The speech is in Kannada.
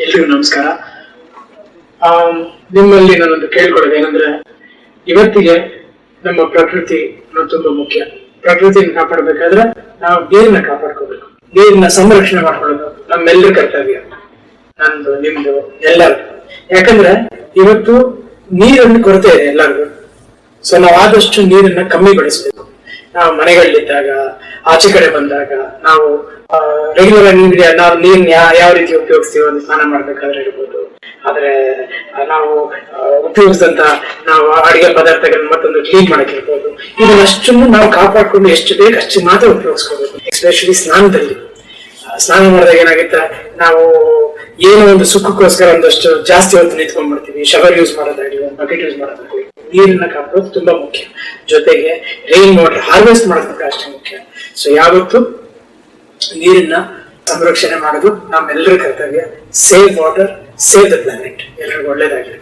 ಎಲ್ರಿಗೂ ನಮಸ್ಕಾರ. ನಿಮ್ಮಲ್ಲಿ ನಾನೊಂದು ಕೇಳ್ಕೊಳ್ಳೋದು ಏನಂದ್ರೆ, ಇವತ್ತಿಗೆ ನಮ್ಮ ಪ್ರಕೃತಿ ತುಂಬಾ ಮುಖ್ಯ. ಪ್ರಕೃತಿಯನ್ನು ಕಾಪಾಡಬೇಕಾದ್ರೆ ನಾವು ನೀರನ್ನ ಕಾಪಾಡ್ಕೋಬೇಕು, ನೀರಿನ ಸಂರಕ್ಷಣೆ ಮಾಡ್ಕೊಳ್ಳೋದು ನಮ್ಮೆಲ್ಲರ ಕರ್ತವ್ಯ, ನಂದು ನಿಮ್ದು ಎಲ್ಲರೂ. ಯಾಕಂದ್ರೆ ಇವತ್ತು ನೀರನ್ನು ಕೊರತೆ ಇದೆ ಎಲ್ಲರಿಗೂ. ಸೊ ನಾವು ಆದಷ್ಟು ನೀರನ್ನ ಕಮ್ಮಿ ಬಳಸಬೇಕು. ನಾವು ಮನೆಗಳಲ್ಲಿದ್ದಾಗ, ಆಚೆ ಕಡೆ ಬಂದಾಗ, ನಾವು ರೆಗ್ಯುಲರ್ ಆಗಿ ನಾವು ನೀರ್ನ ಯಾವ ರೀತಿ ಉಪಯೋಗಿಸ್ತೀವಿ ಅಂತ ಸ್ನಾನ ಮಾಡ್ಬೇಕಾದ್ರೆ ಇರ್ಬೋದು, ಆದ್ರೆ ನಾವು ಉಪಯೋಗಿಸಿದಂತ ನಾವು ಅಡಿಗೆ ಪದಾರ್ಥಗಳನ್ನ ಮತ್ತೊಂದು ಕ್ಲೀನ್ ಮಾಡಕ್ಕಿರ್ಬೋದು, ಇದನ್ನಷ್ಟನ್ನು ನಾವು ಕಾಪಾಡ್ಕೊಂಡು ಎಷ್ಟು ಬೇಕು ಅಷ್ಟು ಮಾತ್ರ ಉಪಯೋಗಿಸ್ಕೋಬೇಕು. ಎಸ್ಪೆಷಲಿ ಸ್ನಾನದಲ್ಲಿ ಸ್ನಾನ ಮಾಡಿದಾಗ ಏನಾಗುತ್ತೆ, ನಾವು ಏನೋ ಒಂದು ಸುಖಕ್ಕೋಸ್ಕರ ಒಂದಷ್ಟು ಜಾಸ್ತಿ ಹೊತ್ತು ನಿಂತ್ಕೊಂಡ್ಬಿಡ್ತೀವಿ. ಶವರ್ ಯೂಸ್ ಮಾಡೋದಾಗ್ಲಿ, ಬಕೆಟ್ ಯೂಸ್ ಮಾಡೋದಾಗ್ಲಿ, ನೀರನ್ನ ಕಾಪಾಡೋದು ತುಂಬಾ ಮುಖ್ಯ. ಜೊತೆಗೆ ರೈನ್ ವಾಟರ್ ಹಾರ್ವೆಸ್ಟ್ ಮಾಡೋದಕ್ಕೆ ಅಷ್ಟೇ ಮುಖ್ಯ. ಸೊ ಯಾವತ್ತು ನೀರನ್ನ ಸಂರಕ್ಷಣೆ ಮಾಡೋದು ನಮ್ಮೆಲ್ಲರ ಕರ್ತವ್ಯ. Save water, save the planet. ಎಲ್ರಿಗೂ ಒಳ್ಳೇದಾಗಲಿ.